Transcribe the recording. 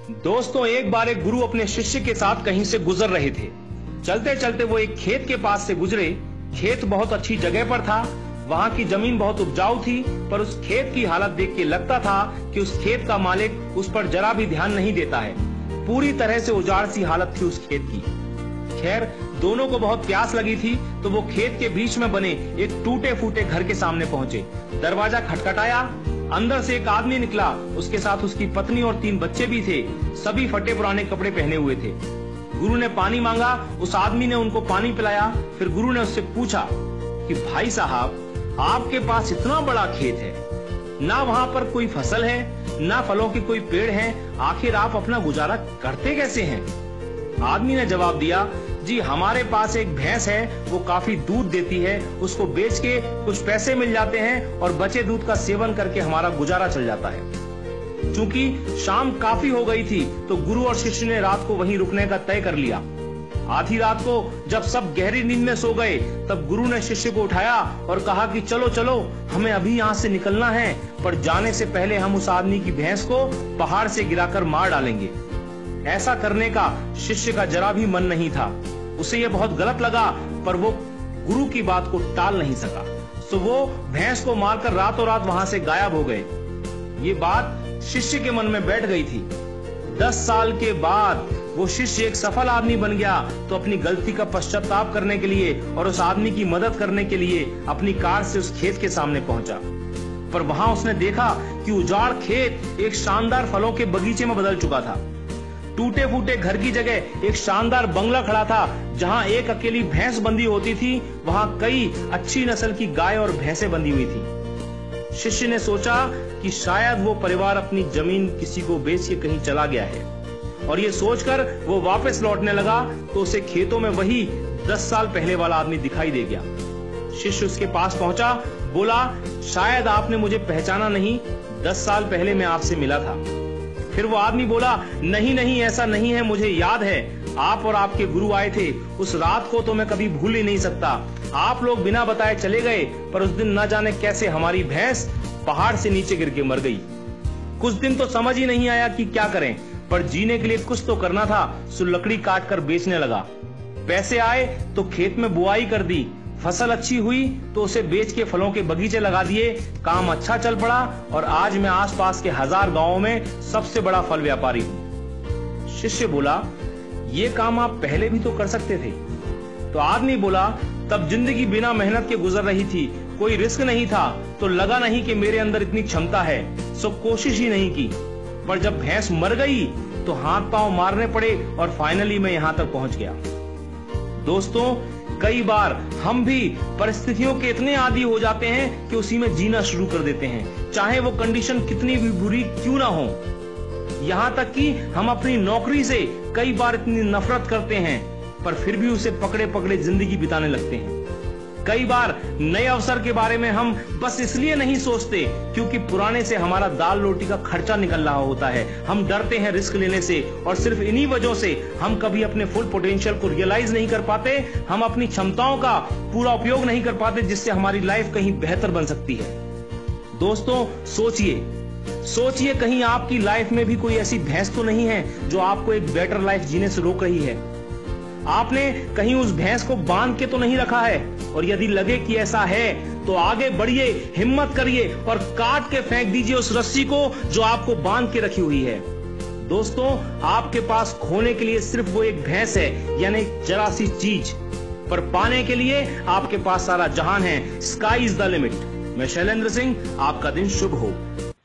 दोस्तों, एक बार एक गुरु अपने शिष्य के साथ कहीं से गुजर रहे थे। चलते चलते वो एक खेत के पास से गुजरे। खेत बहुत अच्छी जगह पर था। वहां की जमीन बहुत उपजाऊ थी, पर उस खेत की हालत देख के लगता था कि उस खेत का मालिक उस पर जरा भी ध्यान नहीं देता है। पूरी तरह से उजाड़ सी हालत थी उस खेत की। खैर, दोनों को बहुत प्यास लगी थी, तो वो खेत के बीच में बने एक टूटे फूटे घर के सामने पहुंचे। दरवाजा खटखटाया। अंदर से एक आदमी निकला। उसके साथ उसकी पत्नी और 3 बच्चे भी थे। सभी फटे पुराने कपड़े पहने हुए थे। गुरु ने पानी मांगा। उस आदमी ने उनको पानी पिलाया। फिर गुरु ने उससे पूछा कि भाई साहब, आपके पास इतना बड़ा खेत है, ना वहां पर कोई फसल है, ना फलों के कोई पेड़ हैं, आखिर आप अपना गुजारा करते कैसे हैं? आदमी ने जवाब दिया, जी हमारे पास एक भैंस है, वो काफी दूध देती है, उसको बेच के कुछ पैसे मिल जाते हैं और बचे दूध का सेवन करके हमारा गुजारा चल जाता है। चूंकि शाम काफी हो गई थी, तो गुरु और शिष्य ने रात को वहीं रुकने का तय कर लिया। आधी रात को जब सब गहरी नींद में सो गए, तब गुरु ने शिष्य को उठाया और कहा कि चलो चलो, हमें अभी यहाँ से निकलना है, पर जाने से पहले हम उस आदमी की भैंस को पहाड़ से गिराकर मार डालेंगे। ऐसा करने का शिष्य का जरा भी मन नहीं था। उसे यह बहुत गलत लगा, पर वो गुरु की बात को टाल नहीं सका। तो वो भैंस को मारकर रातों रात वहां से गायब हो गए। ये बात शिष्य के मन में बैठ गई थी। 10 साल के बाद वो शिष्य एक सफल आदमी बन गया, तो अपनी गलती का पश्चाताप करने के लिए और उस आदमी की मदद करने के लिए अपनी कार से उस खेत के सामने पहुंचा। पर वहां उसने देखा कि उजाड़ खेत एक शानदार फलों के बगीचे में बदल चुका था। टूटे फूटे घर की जगह एक शानदार बंगला खड़ा था। जहां एक अकेली भैंस बंधी होती थी, वहां कई अच्छी नस्ल की गाय और भैंसें बंधी हुई थी। शिष्य ने सोचा कि शायद वो परिवार अपनी जमीन किसी को बेच के कहीं चला गया है, और ये सोचकर वो वापस लौटने लगा, तो उसे खेतों में वही 10 साल पहले वाला आदमी दिखाई दे गया। शिष्य उसके पास पहुंचा, बोला, शायद आपने मुझे पहचाना नहीं, 10 साल पहले मैं आपसे मिला था। फिर वो आदमी बोला, नहीं नहीं, ऐसा नहीं है, मुझे याद है, आप और आपके गुरु आए थे। उस रात को तो मैं कभी भूल ही नहीं सकता। आप लोग बिना बताए चले गए, पर उस दिन न जाने कैसे हमारी भैंस पहाड़ से नीचे गिर के मर गई। कुछ दिन तो समझ ही नहीं आया कि क्या करें, पर जीने के लिए कुछ तो करना था, सो लकड़ी काट कर बेचने लगा। पैसे आए तो खेत में बुआई कर दी। फसल अच्छी हुई तो उसे बेच के फलों के बगीचे लगा दिए। काम अच्छा चल पड़ा और आज मैं आसपास के 1000 गांवों में सबसे बड़ा फल व्यापारी हूं। शिष्य बोला, ये काम आप पहले भी तो कर सकते थे। तो आदमी बोला, तब जिंदगी बिना मेहनत के गुजर रही थी, कोई रिस्क नहीं था, तो लगा नहीं कि मेरे अंदर इतनी क्षमता है, सो कोशिश ही नहीं की। पर जब भैंस मर गई तो हाथ पांव मारने पड़े और फाइनली मैं यहां तक पहुंच गया। दोस्तों, कई बार हम भी परिस्थितियों के इतने आदी हो जाते हैं कि उसी में जीना शुरू कर देते हैं, चाहे वो कंडीशन कितनी भी बुरी क्यों ना हो। यहाँ तक कि हम अपनी नौकरी से कई बार इतनी नफरत करते हैं, पर फिर भी उसे पकड़े पकड़े जिंदगी बिताने लगते हैं। कई बार नए अवसर के बारे में हम बस इसलिए नहीं सोचते क्योंकि पुराने से हमारा दाल रोटी का खर्चा निकल रहा होता है। हम डरते हैं रिस्क लेने से, और सिर्फ इन्हीं वजहों से हम कभी अपने फुल पोटेंशियल को रियलाइज नहीं कर पाते। हम अपनी क्षमताओं का पूरा उपयोग नहीं कर पाते, जिससे हमारी लाइफ कहीं बेहतर बन सकती है। दोस्तों, सोचिए कहीं आपकी लाइफ में भी कोई ऐसी भैंस तो नहीं है जो आपको एक बेटर लाइफ जीने से रोक रही है। आपने कहीं उस भैंस को बांध के तो नहीं रखा है, और यदि लगे कि ऐसा है तो आगे बढ़िए, हिम्मत करिए और काट के फेंक दीजिए उस रस्सी को जो आपको बांध के रखी हुई है। दोस्तों, आपके पास खोने के लिए सिर्फ वो एक भैंस है, यानी जरा सी चीज, पर पाने के लिए आपके पास सारा जहान है। Sky is the limit. मैं शैलेंद्र सिंह, आपका दिन शुभ हो।